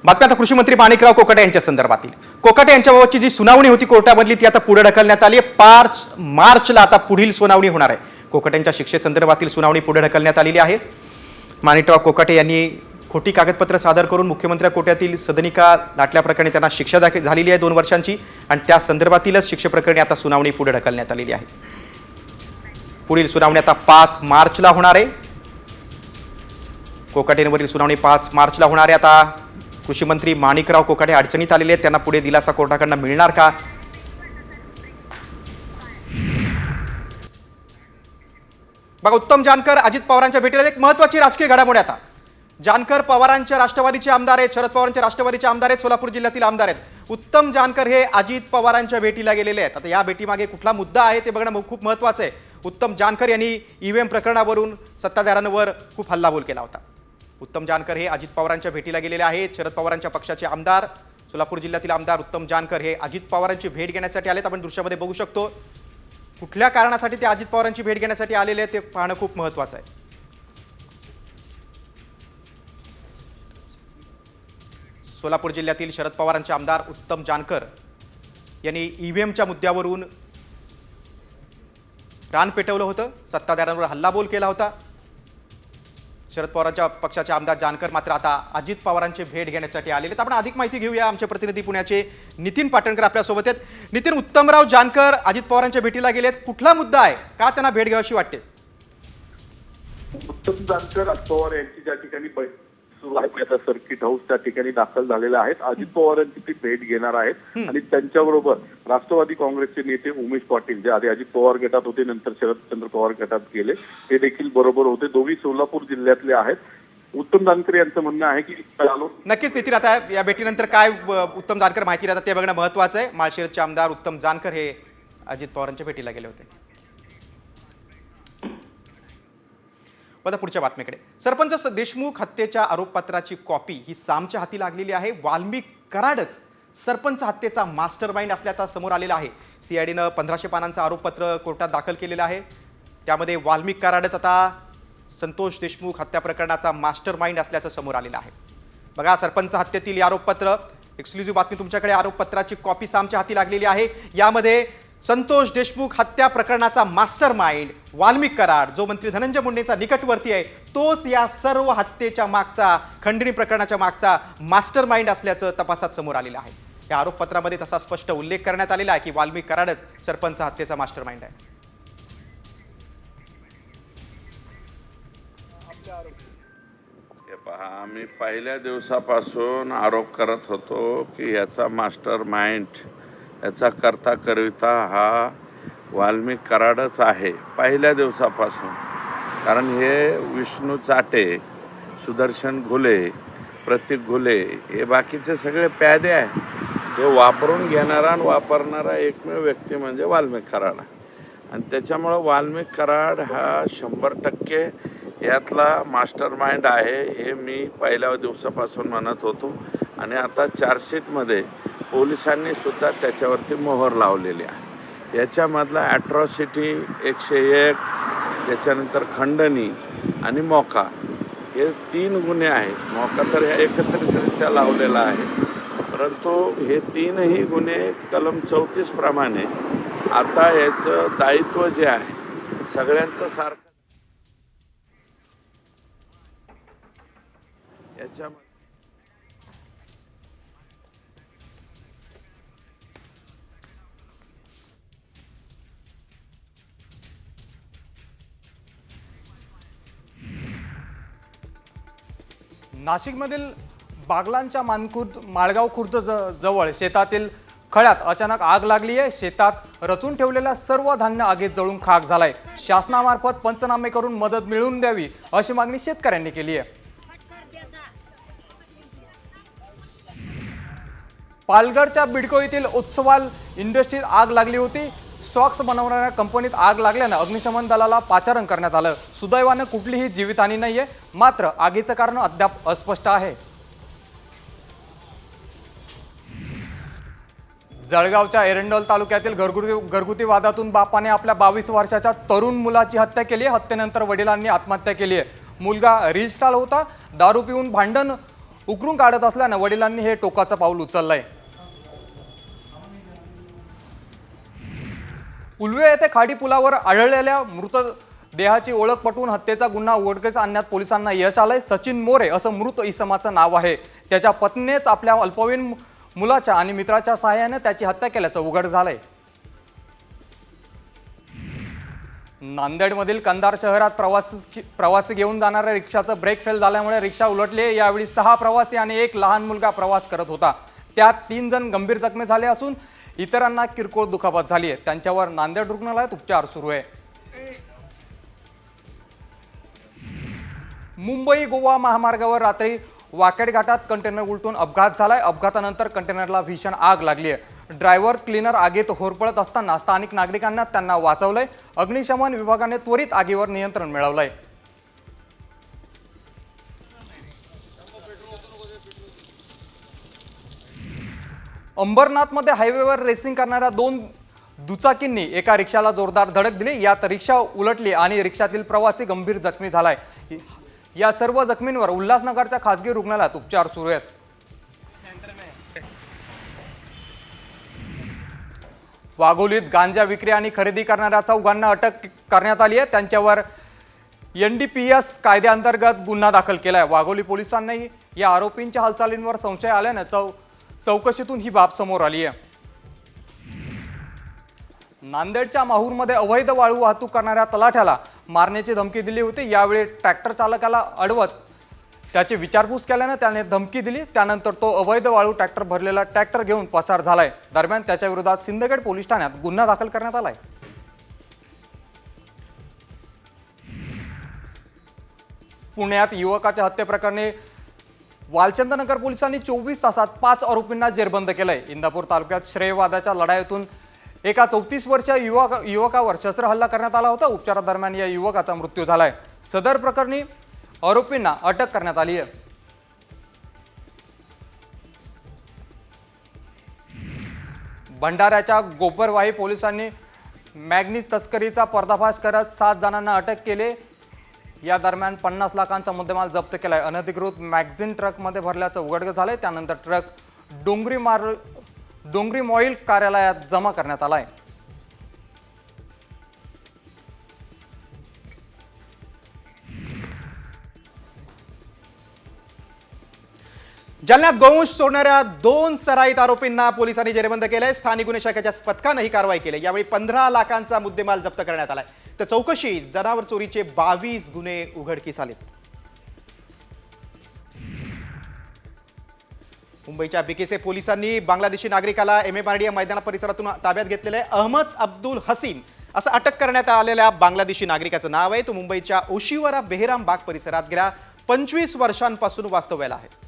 बातम्या आता कृषी मंत्री माणिकराव कोकाटे यांच्या संदर्भातील. कोकाटे यांच्याबाबतची जी सुनावणी होती कोर्टामधली ती आता पुढे ढकलण्यात आली आहे. 5 मार्चला आता पुढील सुनावणी होणार आहे. कोकाटेंच्या शिक्षेसंदर्भातील सुनावणी पुढे ढकलण्यात आलेली आहे. माणिकराव कोकाटे यांनी खोटी कागदपत्र सादर करून मुख्यमंत्री कोट्यातील सदनिका लाटल्याप्रकरणी त्यांना शिक्षा झालेली आहे 2 वर्षांची आणि त्या संदर्भातीलच शिक्षेप्रकरणी आता सुनावणी पुढे ढकलण्यात आलेली आहे. पुढील सुनावणी आता 5 मार्चला होणार आहे. कोकाटेंवरील सुनावणी 5 मार्चला होणार आहे. आता कृषी मंत्री माणिकराव कोकाटे अडचणीत आलेले आहेत. त्यांना पुढे दिलासा कोर्टाकडनं मिळणार का? बघा, उत्तम जानकर अजित पवारांच्या भेटीला एक महत्त्वाची राजकीय घडामोड आता. जानकर पवारांच्या राष्ट्रवादीचे आमदार आहेत. शरद पवारांच्या राष्ट्रवादीचे आमदार आहेत. सोलापूर जिल्ह्यातील आमदार आहेत. उत्तम जानकर हे अजित पवारांच्या भेटीला गेलेले आहेत. आता या भेटीमागे कुठला मुद्दा आहे ते बघणं खूप महत्त्वाचं आहे. उत्तम जानकर यांनी ईव्हीएम प्रकरणावरून सत्ताधाऱ्यांवर खूप हल्लाबोल केला होता. उत्तम जानकर हे अजित पवारांच्या भेटीला गेलेले आहेत. शरद पवारांच्या पक्षाचे आमदार, सोलापूर जिल्ह्यातील आमदार उत्तम जानकर हे अजित पवारांची भेट घेण्यासाठी आलेत. आपण दृश्यामध्ये बघू शकतो. कुठल्या कारणासाठी ते अजित पवारांची भेट घेण्यासाठी आलेले आहेत ते पाहणं खूप महत्त्वाचं आहे. सोलापूर जिल्ह्यातील शरद पवारांचे आमदार उत्तम जानकर यांनी ईव्हीएमच्या मुद्द्यावरून रान पेटवलं होतं. सत्ताधाऱ्यांवर हल्लाबोल केला होता. शरद पवारांच्या पक्षाचे आमदार जानकर मात्र आता अजित पवारांची भेट घेण्यासाठी आलेले. तर आपण अधिक माहिती घेऊया. आमचे प्रतिनिधी पुण्याचे नितीन पाटणकर आपल्यासोबत आहेत. नितीन, उत्तमराव जानकर अजित पवारांच्या भेटीला गेलेत. कुठला मुद्दा आहे? का त्यांना भेट घ्यावीशी वाटते? उत्तम जानकर अजित पवार यांची ज्या ठिकाणी सुरू आहे आता सर्किट हाऊस त्या ठिकाणी दाखल झालेले आहेत. अजित पवारांची ती भेट घेणार आहेत आणि त्यांच्याबरोबर राष्ट्रवादी काँग्रेसचे नेते उमेश पाटील जे आधी अजित पवार गटात होते नंतर शरदचंद्र पवार गटात गेले ते देखील बरोबर होते. दोघी सोलापूर जिल्ह्यातले आहेत. उत्तम जानकर यांचं म्हणणं आहे की नक्कीच नितीन, आता या भेटीनंतर काय उत्तम जानकर माहिती देतात ते बघणं महत्त्वाचं आहे. माळशिरसचे आमदार उत्तम जानकर हे अजित पवारांच्या भेटीला गेले होते. आता पुढच्या बातमीकडे. सरपंच देशमुख हत्येच्या आरोपपत्राची कॉपी ही सामच्या हाती लागलेली आहे. वाल्मिक कराडच सरपंच हत्येचा मास्टरमाइंड असल्याचा समोर आलेला आहे. सीआयडीनं 1500 पानांचं आरोपपत्र कोर्टात दाखल केलेलं आहे. त्यामध्ये वाल्मिक कराडच आता संतोष देशमुख हत्या प्रकरणाचा मास्टरमाइंड असल्याचं समोर आलेलं आहे. बघा, सरपंच हत्येतील आरोपपत्र एक्सक्लुझिव्ह बातमी तुमच्याकडे. आरोपपत्राची कॉपी सामच्या हाती लागलेली आहे. यामध्ये संतोष देशमुख हत्या प्रकरणाचा मास्टर माइंड वाल्मिक कराड, जो मंत्री धनंजय मुंडेंचा निकटवर्ती आहे, तोच या सर्व हत्येच्या मागचा, खंडणी प्रकरणाच्या मागचा मास्टर माइंड असल्याचं तपासात समोर आलेलं आहे. या आरोपपत्रामध्ये तसा स्पष्ट उल्लेख करण्यात आलेला आहे की वाल्मिक कराडच सरपंच हत्येचा मास्टर माइंड आहे. आम्ही पहिल्या दिवसापासून आरोप करत होतो की याचा मास्टर माइंड, याचा करता करविता हा वाल्मिक कराडच आहे पहिल्या दिवसापासून. कारण हे विष्णू चाटे, सुदर्शन घुले, प्रतीक घुले हे बाकीचे सगळे प्यादे आहे. हे वापरून घेणारा आणि वापरणारा एकमेव व्यक्ती म्हणजे वाल्मिक कराड. आणि त्याच्यामुळं वाल्मिक कराड हा 100% यातला मास्टर माइंड आहे हे मी पहिल्या दिवसापासून म्हणत होतो. आणि आता चार्जशीटमध्ये पोलिसांनी सुद्धा त्याच्यावरती मोहर लावलेली आहे. याच्यामधला ॲट्रॉसिटी 101, त्याच्यानंतर खंडणी आणि मोका हे 3 गुन्हे आहेत. मोका तर ह्या एकत्रितरित्या लावलेला आहे, परंतु हे 3ही गुन्हे कलम 34 प्रमाणे आता याचं दायित्व जे आहे सगळ्यांचं सारखं याच्या नाशिकमधील बागलांच्या माळगाव खुर्द जवळ शेतातील खळ्यात अचानक आग लागली आहे. शेतात रचून ठेवलेल्या सर्व धान्य आगीत जळून खाक झालाय. शासनामार्फत पंचनामे करून मदत मिळवून द्यावी अशी मागणी शेतकऱ्यांनी केली आहे. पालघरच्या बिडको येथील उत्सवाल इंडस्ट्रीत आग लागली होती. सॉक्स बनवणाऱ्या कंपनीत आग लागल्यानं अग्निशमन दलाला पाचारण करण्यात आलं. सुदैवानं कुठलीही जीवितहानी नाहीये, मात्र आगीचं कारण अद्याप अस्पष्ट आहे. जळगावच्या एरंडोल तालुक्यातील घरगुती वादातून बापाने आपल्या 22 वर्षाच्या तरुण मुलाची हत्या केली आहे. हत्येनंतर वडिलांनी आत्महत्या केली आहे. मुलगा रील स्टार होता. दारू पिऊन भांडण उकरून काढत असल्यानं वडिलांनी हे टोकाचं पाऊल उचललंय. उलवे येथे खाडी पुलावर आढळलेल्या मृतदेहाची ओळख पटवून हत्येचा गुन्हा उघडकीस आणण्यात पोलिसांना यश आलंय. सचिन मोरे असं मृत इसमाचं नाव आहे. त्याच्या पत्नीनेच आपल्या अल्पवयीन मुलाच्या आणि मित्राच्या सहाय्याने त्याची हत्या केल्याचं उघड झालंय. नांदेडमधील कंधार शहरात प्रवासी घेऊन जाणाऱ्या रिक्षाचं ब्रेक फेल झाल्यामुळे रिक्षा उलटली. यावेळी 6 प्रवासी आणि 1 लहान मुलगा प्रवास करत होता. त्यात 3 जण गंभीर जखमी झाले असून इतरांना किरकोळ दुखापत झाली आहे. त्यांच्यावर नांदेड रुग्णालयात उपचार सुरू आहे. मुंबई गोवा महामार्गावर रात्री वाकेड घाटात कंटेनर उलटून अपघात झालाय. अपघातानंतर कंटेनरला भीषण आग लागली आहे. ड्रायव्हर क्लीनर आगीत होरपळत असताना स्थानिक नागरिकांना त्यांना वाचवलंय. अग्निशमन विभागाने त्वरित आगीवर नियंत्रण मिळवलंय. अंबरनाथमध्ये हायवेवर रेसिंग करणाऱ्या 2 दुचाकींनी एका रिक्षाला जोरदार धडक दिली. यात रिक्षा उलटली आणि रिक्षातील प्रवासी गंभीर जखमी झालाय. या सर्व जखमींवर उल्हासनगरच्या खासगी रुग्णालयात उपचार सुरू आहेत. वाघोलीत गांजा विक्री आणि खरेदी करणाऱ्या 4 अटक करण्यात आली आहे. त्यांच्यावर NDPS कायद्याअंतर्गत गुन्हा दाखल केलाय. वाघोली पोलिसांनाही या आरोपींच्या हालचालींवर संशय आल्यानं चौकशीतून ही बाब समोर आली आहे. नांदेडच्या माहूरमध्ये अवैध वाळू वाहतूक करणाऱ्या तलाठ्याला मारण्याची धमकी दिली होती. यावेळी ट्रॅक्टर चालकाला अडवत त्याची विचारपूस केल्याने त्याने धमकी दिली. त्यानंतर तो अवैध वाळू ट्रॅक्टर भरलेला ट्रॅक्टर घेऊन पसार झालाय. दरम्यान त्याच्या विरोधात सिंदखेड पोलीस ठाण्यात गुन्हा दाखल करण्यात आलाय. पुण्यात युवकाच्या हत्येप्रकरणी वालचंदनगर पोलिसांनी 24 तासात 5 आरोपींना जेरबंद केलंय. इंदापूर तालुक्यात श्रेयवादाच्या लढाईतून एका 34 वर्षीय युवकावर शस्त्र हल्ला करण्यात आला होता. उपचारादरम्यान या युवकाचा मृत्यू झालाय. सदर प्रकरणी आरोपींना अटक करण्यात आली आहे. भंडाऱ्याच्या गोपरवाही पोलिसांनी मॅग्नीज तस्करीचा पर्दाफाश करत 7 जणांना अटक केली. या दरम्यान 50 लाखांचा मुद्देमाल जप्त केलाय. अनधिकृत मॅगझिन ट्रकमध्ये भरल्याचं उघडकीस झालंय. त्यानंतर ट्रक डोंगरी मॉईल कार्यालयात जमा करण्यात आलाय. जालन्यात गोवंश चोरणाऱ्या 2 सराईत आरोपींना पोलिसांनी जेरबंद केलंय. स्थानिक गुन्हे शाखेच्या पथकानं ही कारवाई केली. यावेळी 15 लाखांचा मुद्देमाल जप्त करण्यात आलाय. तर चौकशीत जनावर चोरीचे 22 गुन्हे उघडकीस आलेत. मुंबईच्या बीकेसी पोलिसांनी बांगलादेशी नागरिकाला MMRDA मैदाना परिसरातून ताब्यात घेतलेले अहमद अब्दुल हसीम असं अटक करण्यात आलेल्या बांगलादेशी नागरिकाचं नाव आहे. तो मुंबईच्या ओशिवरा बेहराम बाग परिसरात गेल्या 25 वर्षांपासून वास्तव्याला आहे.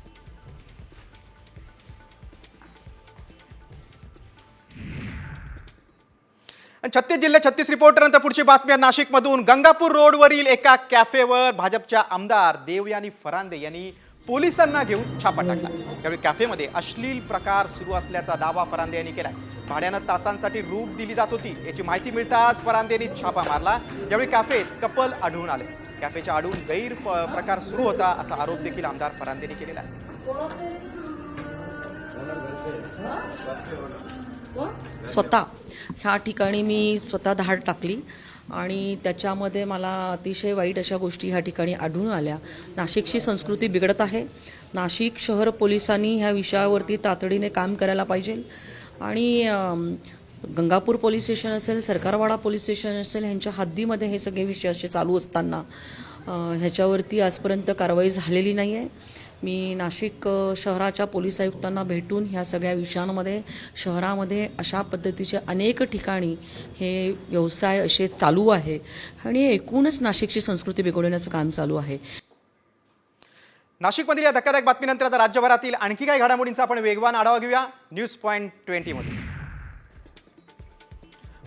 आणि 36 जिल्हे 36 रिपोर्टनंतर पुढची बातमी नाशिकमधून. गंगापूर रोडवरील एका कॅफेवर भाजपच्या आमदार देवयानी फरांदे यांनी पोलिसांना घेऊन छापा टाकला. त्यावेळी कॅफेमध्ये अश्लील प्रकार सुरू असल्याचा दावा फरांदे यांनी केलाय. भाड्यानं तासांसाठी रूम दिली जात होती याची माहिती मिळताच फरांदे यांनी छापा मारला. यावेळी कॅफेत कपल आढळून आले. कॅफेच्या आडून गैरप्रकार सुरू होता असा आरोप देखील आमदार फरांदे यांनी केलेला आहे. स्वतः ह्या ठिकाणी मी स्वतः धाड टाकली आणि त्याच्यामध्ये मला अतिशय वाईट अशा गोष्टी ह्या ठिकाणी आढळून आल्या. नाशिकची संस्कृती बिघडत आहे. नाशिक शहर पोलिसांनी ह्या विषयावरती तातडीने काम करायला पाहिजे आणि गंगापूर पोलीस स्टेशन असेल, सरकारवाडा पोलीस स्टेशन असेल, ह्यांच्या हद्दीमध्ये हे सगळे विषय असे चालू असताना ह्याच्यावरती आजपर्यंत कारवाई झालेली नाही आहे. मी नाशिक शहराच्या पोलीस आयुक्तांना भेटून ह्या सगळ्या विषयांमध्ये शहरामध्ये अशा पद्धतीचे अनेक ठिकाणी हे व्यवसाय असे चालू आहे आणि एकूणच नाशिकची संस्कृती बिघडवण्याचं काम चालू आहे. नाशिकमधील या धक्कादायक बातमीनंतर आता राज्यभरातील आणखी काही घडामोडींचा आपण वेगवान आढावा घेऊया न्यूज पॉइंट 20 मध्ये.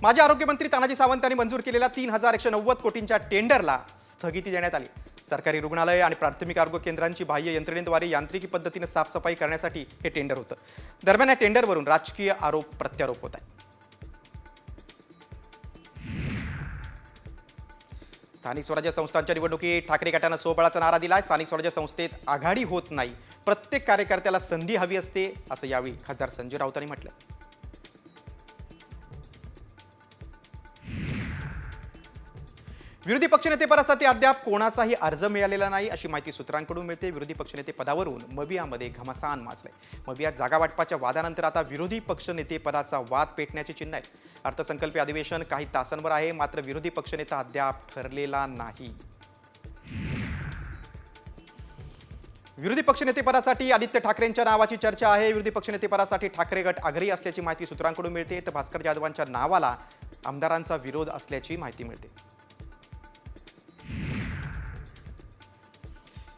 माजी आरोग्यमंत्री तानाजी सावंत यांनी मंजूर केलेल्या 3,190 कोटींच्या टेंडरला स्थगिती देण्यात आली. सरकारी रुग्णालय आणि प्राथमिक आरोग्य केंद्रांची बाह्य यंत्रणेद्वारे यांत्रिकी पद्धतीने साफसफाई करण्यासाठी हे टेंडर होतं. दरम्यान या टेंडरवरून राजकीय आरोप प्रत्यारोप होत आहे. स्थानिक स्वराज्य संस्थांच्या निवडणुकीत ठाकरे गटानं स्वबळाचा नारा दिलाय. स्थानिक स्वराज्य संस्थेत आघाडी होत नाही, प्रत्येक कार्यकर्त्याला संधी हवी असते असं यावेळी खासदार संजय राऊतांनी म्हटलं. विरोधी पक्षनेतेपदासाठी अद्याप कोणाचाही अर्ज मिळालेला नाही अशी माहिती सूत्रांकडून मिळते. विरोधी पक्षनेते पदावरून मबियामध्ये घमासान माजलंय. मबियात जागा वाटपाच्या वादानंतर आता विरोधी पक्षनेतेपदाचा वाद पेटण्याची चिन्ह आहेत. अर्थसंकल्पीय अधिवेशन काही तासांवर आहे, मात्र विरोधी पक्षनेता अद्याप ठरलेला नाही. विरोधी पक्षनेतेपदासाठी आदित्य ठाकरेंच्या नावाची चर्चा आहे. विरोधी पक्षनेतेपदासाठी ठाकरे गट आग्रही असल्याची माहिती सूत्रांकडून मिळते. तर भास्कर जाधवांच्या नावाला आमदारांचा विरोध असल्याची माहिती मिळते.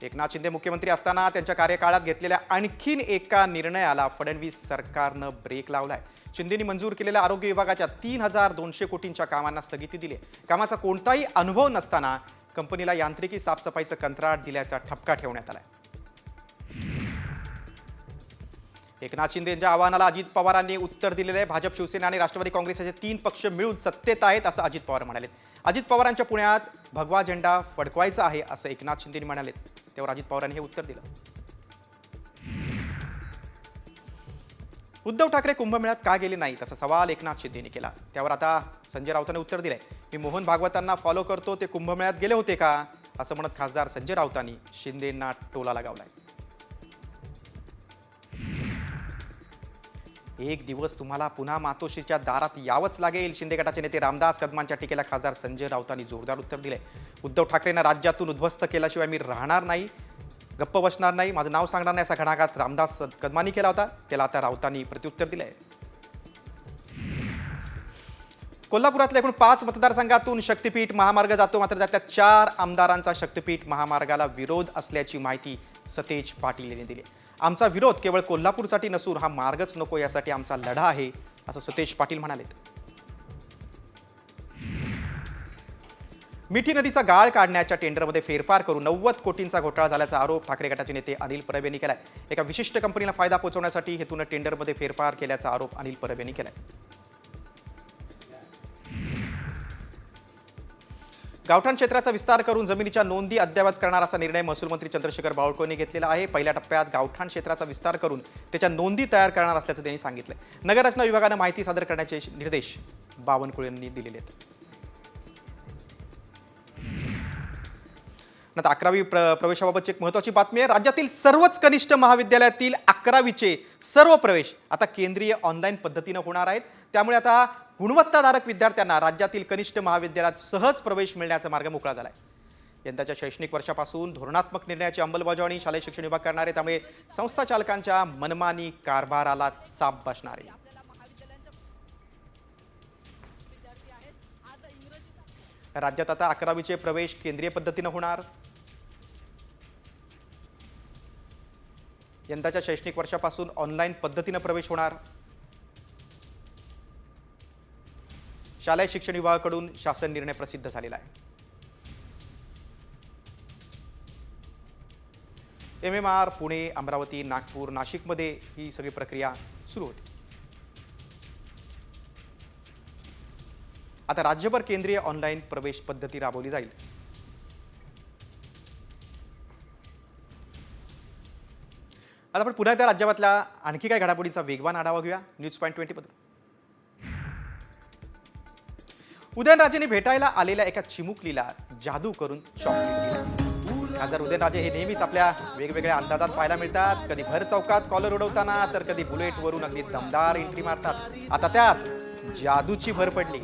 एकनाथ शिंदे मुख्यमंत्री असताना त्यांच्या कार्यकाळात घेतलेल्या आणखीन एका निर्णयाला फडणवीस सरकारनं ब्रेक लावलाय. शिंदेनी मंजूर केलेल्या आरोग्य विभागाच्या 3,200 कोटींच्या कामांना स्थगिती दिली. कामाचा कोणताही अनुभव नसताना कंपनीला यांत्रिकी साफसफाईचं कंत्राट दिल्याचा ठपका ठेवण्यात आलाय. एकनाथ शिंदेंच्या आवाहनाला अजित पवारांनी उत्तर दिलेलं आहे. भाजप, शिवसेना आणि राष्ट्रवादी काँग्रेसचे 3 पक्ष मिळून सत्तेत आहेत असं अजित पवार म्हणाले. अजित पवारांच्या पुण्यात भगवा झेंडा फडकवायचा आहे असं एकनाथ शिंदे म्हणाले. त्यावर अजित पवारांनी हे उत्तर दिलं. उद्धव ठाकरे कुंभमेळ्यात का गेले नाही तसा सवाल एकनाथ शिंदेंनी केला. त्यावर आता संजय राऊतांनी उत्तर दिलंय. मी मोहन भागवतांना फॉलो करतो, ते कुंभमेळ्यात गेले होते का असं म्हणत खासदार संजय राऊतांनी शिंदेंना टोला लगावलाय. एक दिवस तुम्हाला पुन्हा मातोश्रीच्या दारात यावंच लागेल. शिंदे गटाचे नेते रामदास कदमांच्या टीकेला खासदार संजय राऊतांनी जोरदार उत्तर दिले. उद्धव ठाकरेंना राज्यातून उद्ध्वस्त केल्याशिवाय मी राहणार नाही, गप्प बसणार नाही, माझं नाव सांगणार नाही असा घणाघात रामदास कदमांनी केला होता. त्याला आता राऊतांनी प्रत्युत्तर दिलंय. कोल्हापुरातल्या एकूण 5 मतदारसंघातून शक्तीपीठ महामार्ग जातो, मात्र त्यातल्या 4 आमदारांचा शक्तीपीठ महामार्गाला विरोध असल्याची माहिती सतेज पाटील यांनी दिली. आमचा विरोध केवळ कोल्हापूरसाठी नसून हा मार्गच नको यासाठी आमचा लढा आहे असं सतेज पाटील म्हणाले. मिठी नदीचा गाळ काढण्याच्या टेंडरमध्ये फेरफार करून 90 कोटींचा घोटाळा झाल्याचा आरोप ठाकरे गटाचे नेते अनिल परब यांनी केलाय. एका विशिष्ट कंपनीला फायदा पोहोचवण्यासाठी हेतून टेंडरमध्ये फेरफार केल्याचा आरोप अनिल परब यांनी केलाय. गावठाण क्षेत्राचा विस्तार करून जमिनीच्या नोंदी अद्ययावत करणार असा निर्णय महसूल मंत्री चंद्रशेखर बावळकर यांनी घेतलेला आहे. पहिल्या टप्प्यात गावठाण क्षेत्राचा विस्तार करून त्याच्या नोंदी तयार करणार असल्याचं त्यांनी सांगितलं. नगररचना विभागानं माहिती सादर करण्याचे निर्देश बावनकुळे यांनी दिलेले आहेत. आता 11वी प्रवेशाबाबतची एक महत्त्वाची बातमी आहे. राज्यातील सर्वच कनिष्ठ महाविद्यालयातील 11वीचे सर्व प्रवेश आता केंद्रीय ऑनलाईन पद्धतीनं होणार आहेत. त्यामुळे आता गुणवत्ताधारक विद्यार्थ्यांना राज्यातील कनिष्ठ महाविद्यालयात सहज प्रवेश मिळण्याचा मार्ग मोकळा झाला आहे. यंदाच्या शैक्षणिक वर्षापासून धोरणात्मक निर्णयाची अंमलबजावणी शालेय शिक्षण विभाग करणार आहे. त्यामुळे संस्था चालकांच्या मनमानी कारभाराला चाप बसणार आहे. राज्यात आता 11वीचे प्रवेश केंद्रीय पद्धतीनं होणार. यंदाच्या शैक्षणिक वर्षापासून ऑनलाईन पद्धतीनं प्रवेश होणार. शालेय शिक्षण विभागाकडून शासन निर्णय प्रसिद्ध झालेला आहे. MMR पुणे, अमरावती, नागपूर, नाशिकमध्ये ही सगळी प्रक्रिया सुरू होती. आता राज्यभर केंद्रीय ऑनलाईन प्रवेश पद्धती राबवली जाईल. आता आपण पुन्हा त्या राज्यातल्या आणखी काही घडामोडींचा वेगवान आढावा घेऊया News.20 मधून. उदयनराजेंनी भेटायला आलेल्या एका चिमुकलीला जादू करून चॉकलेट दिलं. खासदार उदयनराजे हे नेहमीच आपल्या वेगवेगळ्या अंदाजात पाहायला मिळतात. कधी भर चौकात कॉलर उडवताना तर कधी बुलेटवरून अगदी दमदार एंट्री मारतात. आता त्यात जादूची भर पडली.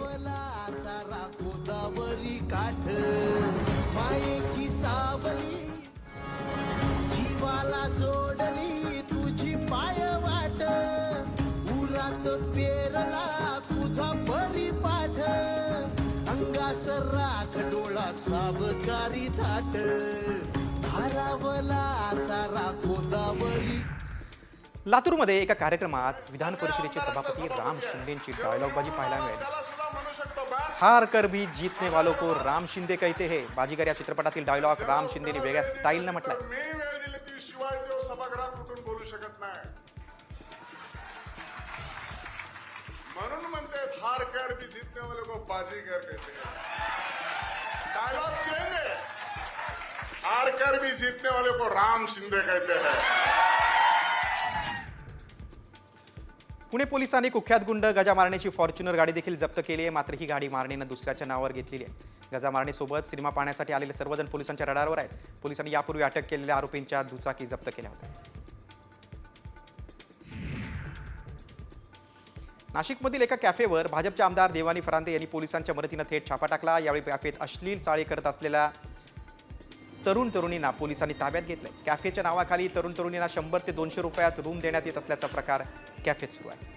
जीवाला जोडली तुझी पाय वाट उरात पेरला तुझा परिपाठ अंगास राख डोळा सावकारी थाट धारावला सारा गोदावरी. लातूरमध्ये एका कार्यक्रमात विधान परिषदेचे सभापती राम शिंदेची डायलॉगबाजी पाहायला मिळाली. हार कर भी जीतने वालों को राम शिंदे कहते हैं. बाजीगर या चित्रपटातील डायलॉग राम शिंदेने वेगळ्या स्टाईलनं म्हटलाय. शिवाय तो सभागृहात कुठून बोलू शकत नाही म्हणून म्हणते हार कर भी जीतने वालों को बाजीगर कहते हैं. डायलॉग चेंज है. हार कर भी जीतने वालों को राम शिंदे कहते हैं. पुणे पोलिसांनी कुख्यात गुंड गजा मारणेची फॉर्च्युनर गाडी देखील जप्त केली आहे. मात्र ही गाडी मारणेनं दुसऱ्याच्या नावावर घेतलेली आहे. गजा मारणेसोबत सिनेमा पाहण्यासाठी आलेले सर्वजण पोलिसांच्या रडारवर आहेत. पोलिसांनी यापूर्वी अटक केलेल्या आरोपींच्या दुचाकी जप्त केल्या होत्या. नाशिकमधील एका कॅफेवर भाजपचे आमदार देवानी फरांदे यांनी पोलिसांच्या मदतीनं थेट छापा टाकला. यावेळी कॅफेत अश्लील चाळे करत असलेल्या तरुण तरुणींना पोलिसांनी ताब्यात घेतलंय. कॅफेच्या नावाखाली तरुण तरुणींना 100 ते 200 रुपयात रूम देण्यात येत असल्याचा प्रकार कॅफेत सुरू आहे.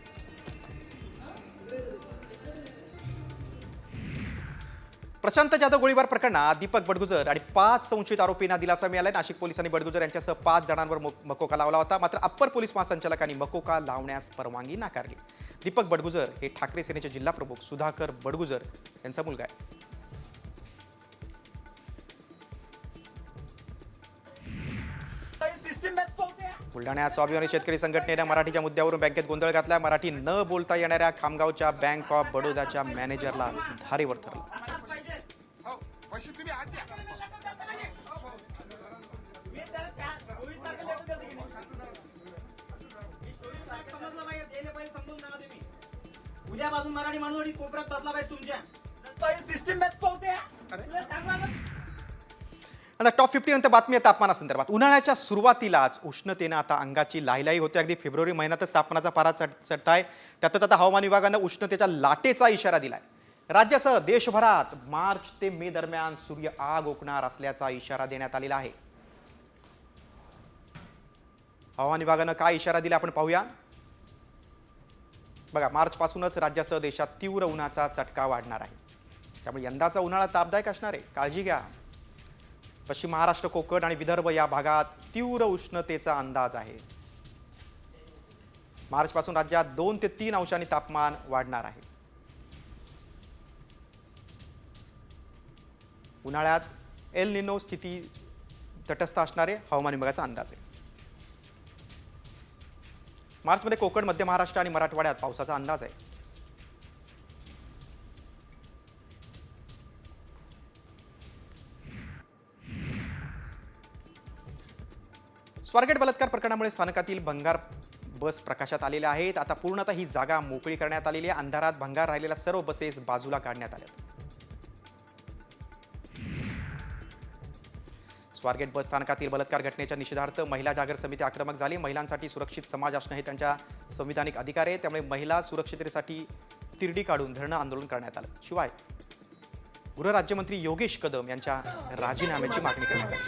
प्रशांत जाधव गोळीबार प्रकरणात दीपक बडगुजर आणि 5 संशयित आरोपींना दिलासा मिळाला. नाशिक पोलिसांनी बडगुजर यांच्यासह 5 जणांवर मकोका लावला होता. मात्र अप्पर पोलीस महासंचालकांनी मकोका लावण्यास परवानगी नाकारली. दीपक बडगुजर हे ठाकरे सेनेचे जिल्हा प्रमुख सुधाकर बडगुजर यांचा मुलगा आहे. बुलढाण्यात स्वाभिमानी शेतकरी संघटनेनं मराठीच्या मुद्द्यावरून बँकेत गोंधळ घातला. मराठी न बोलता येणाऱ्या खामगावच्या बँक ऑफ बडोदाच्या मॅनेजरला धारेवर धरलं. उद्यापासून मराठी माणूस कोपऱ्यात बसला पाहिजे तुमच्या सिस्टीम आता टॉप 50 नंतर बातमी आहे तापमानासंदर्भात. उन्हाळ्याच्या सुरुवातीलाच उष्णतेनं आता अंगाची लाहीलाही होते. अगदी फेब्रुवारी महिन्यातच तापमानाचा पारा चढताय. त्यातच आता हवामान विभागानं उष्णतेच्या लाटेचा इशारा दिलाय. राज्यासह देशभरात मार्च ते मे दरम्यान सूर्य आग ओकणार असल्याचा इशारा देण्यात आलेला आहे. हवामान विभागानं काय इशारा दिला आपण पाहूया. बघा, मार्च पासूनच राज्यासह देशात तीव्र उन्हाचा चटका वाढणार आहे. त्यामुळे यंदाचा उन्हाळा तापदायक असणार आहे. काळजी घ्या. पश्चिम महाराष्ट्र, कोकण आणि विदर्भ या भागात तीव्र उष्णतेचा अंदाज आहे. मार्च पासून राज्यात 2 ते 3 अंशांनी तापमान वाढणार आहे. उन्हाळ्यात एल निनो स्थिती तटस्थ असणारे हवामान विभागाचा अंदाज आहे. मार्चमध्ये कोकण, मध्य महाराष्ट्र आणि मराठवाड्यात पावसाचा अंदाज आहे. स्वारगेट बलात्कार प्रकरणामुळे स्थानकातील भंगार बस प्रकाशात आलेल्या आहेत. आता पूर्णतः ही जागा मोकळी करण्यात आलेली आहे. अंधारात भंगार राहिलेल्या सर्व बसेस बाजूला काढण्यात आल्या. स्वारगेट बस स्थानकातील बलात्कार घटनेच्या निषेधार्थ महिला जागर समिती आक्रमक झाली. महिलांसाठी सुरक्षित समाज असणं हे त्यांच्या संविधानिक अधिकार आहे, त्यामुळे महिला सुरक्षिततेसाठी तिरडी काढून धरणं आंदोलन करण्यात आलं. शिवाय गृहराज्यमंत्री योगेश कदम यांच्या राजीनाम्याची मागणी करण्यात आली.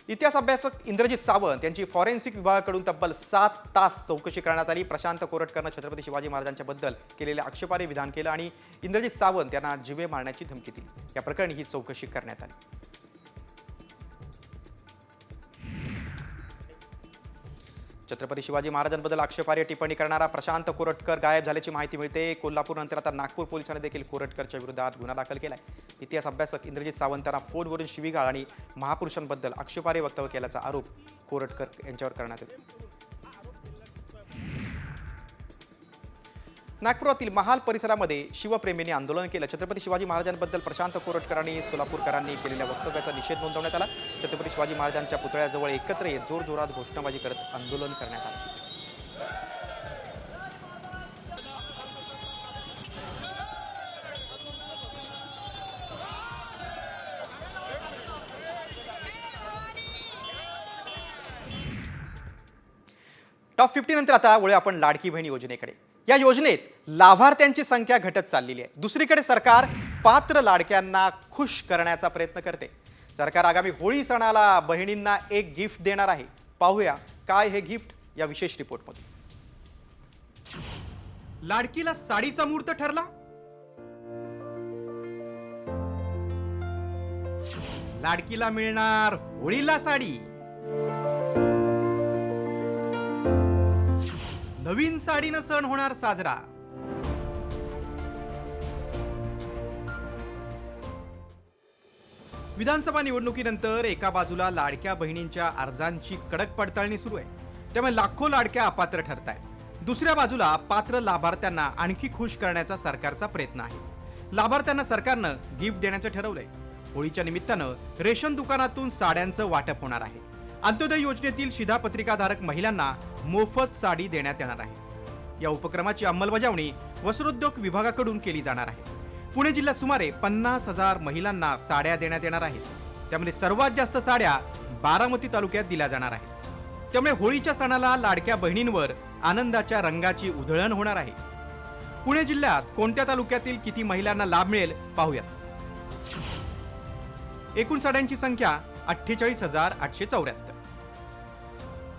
इतिहास अभ्यासक इंद्रजित सावंत यांची फॉरेन्सिक विभागाकडून तब्बल 7 तास चौकशी करण्यात आली. प्रशांत कोरटकरनं छत्रपती शिवाजी महाराजांच्या बद्दल केलेले आक्षेपार्ह विधान केलं आणि इंद्रजित सावंत यांना जीवे मारण्याची धमकी दिली. या प्रकरणी ही चौकशी करण्यात आली. छत्रपती शिवाजी महाराजांबद्दल आक्षेपार्ह टिप्पणी करणारा प्रशांत कोरटकर गायब झाल्याची माहिती मिळते. कोल्हापूरनंतर आता नागपूर पोलिसांनी देखील कोरटकरच्या विरोधात गुन्हा दाखल केलाय. इतिहास अभ्यासक इंद्रजित सावंतांना फोनवरून शिवीगाळ आणि महापुरुषांबद्दल आक्षेपार्ह वक्तव्य केल्याचा आरोप कोरटकर यांच्यावर करण्यात येतो. नागपुरातील महाल परिसरामध्ये शिवप्रेमींनी आंदोलन केलं. छत्रपती शिवाजी महाराजांबद्दल प्रशांत कोरटकर आणि सोलापूरकरांनी केलेल्या वक्तव्याचा निषेध नोंदवण्यात आला. छत्रपती शिवाजी महाराजांच्या पुतळ्याजवळ एकत्र येत जोरजोरात घोषणाबाजी करत आंदोलन करण्यात आलं. टॉप 50 नंतर आता वळूया आपण लाडकी बहीण योजनेकडे. या योजनेत लाभार्थ्यांची संख्या घटत चाललेली आहे. दुसरीकडे सरकार पात्र लाडक्यांना खुश करण्याचा प्रयत्न करते. सरकार आगामी होळी सणाला बहिणींना एक गिफ्ट देणार आहे. पाहूया काय हे गिफ्ट या विशेष रिपोर्टमध्ये. लाडकीला साडीचा मुहूर्त ठरला. लाडकीला मिळणार होळीला साडी. नवीन साडीनं सण होणार साजरा. विधानसभा निवडणुकीनंतर एका बाजूला लाडक्या बहिणींच्या अर्जांची कडक पडताळणी सुरू आहे, त्यामुळे लाखो लाडक्या अपात्र ठरत आहेत. दुसऱ्या बाजूला पात्र लाभार्थ्यांना आणखी खुश करण्याचा सरकारचा प्रयत्न आहे. लाभार्थ्यांना सरकारनं गिफ्ट देण्याचं ठरवलंय. होळीच्या निमित्तानं रेशन दुकानातून साड्यांचं वाटप होणार आहे. अंत्योदय योजनेतील शिधापत्रिकाधारक महिलांना मोफत साडी देण्यात येणार आहे. या उपक्रमाची अंमलबजावणी वस्त्रोद्योग विभागाकडून केली जाणार आहे. पुणे जिल्ह्यात सुमारे 50,000 महिलांना साड्या देण्यात येणार आहेत. त्यामध्ये सर्वात जास्त साड्या बारामती तालुक्यात दिल्या जाणार आहेत. त्यामुळे होळीच्या सणाला लाडक्या बहिणींवर आनंदाच्या रंगाची उधळण होणार आहे. पुणे जिल्ह्यात कोणत्या तालुक्यातील किती महिलांना लाभ मिळेल पाहूयात. एकूण साड्यांची संख्या 48,874.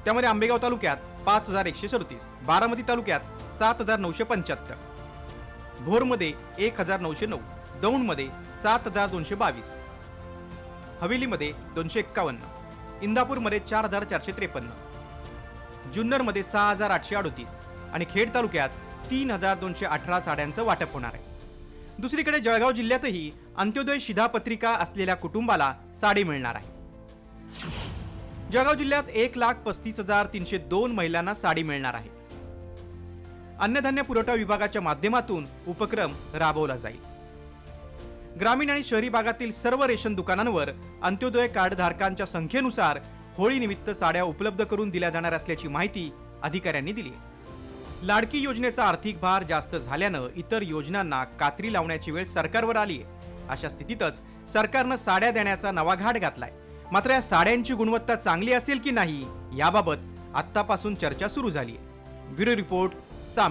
त्यामध्ये आंबेगाव तालुक्यात 5,137, बारामती तालुक्यात 7,975, भोरमध्ये 1,909, दौंडमध्ये 7,222, हवेलीमध्ये 251, इंदापूरमध्ये 4,453, जुन्नरमध्ये 6,838 आणि खेड तालुक्यात 3,218 साड्यांचं वाटप होणार आहे. दुसरीकडे जळगाव जिल्ह्यातही अंत्योदय शिधापत्रिका असलेल्या कुटुंबाला साडी मिळणार आहे. जळगाव जिल्ह्यात 1,35,302 महिलांना साडी मिळणार आहे. अन्नधान्य पुरवठा विभागाच्या माध्यमातून उपक्रम राबवला जाईल. ग्रामीण आणि शहरी भागातील सर्व रेशन दुकानांवर अंत्योदय कार्ड धारकांच्या संख्येनुसार होळीनिमित्त साड्या उपलब्ध करून दिल्या जाणार असल्याची माहिती अधिकाऱ्यांनी दिली आहे. लाडकी योजनेचा आर्थिक भार जास्त झाल्यानं इतर योजनांना कात्री लावण्याची वेळ सरकारवर आली आहे. अशा स्थितीतच सरकारनं साड्या देण्याचा नवा घाट घातलाय. मात्र या साड्यांची गुणवत्ता चांगली असेल की नाही याबाबत आत्तापासून चर्चा सुरू झाली आहे. ब्युरो रिपोर्ट, साम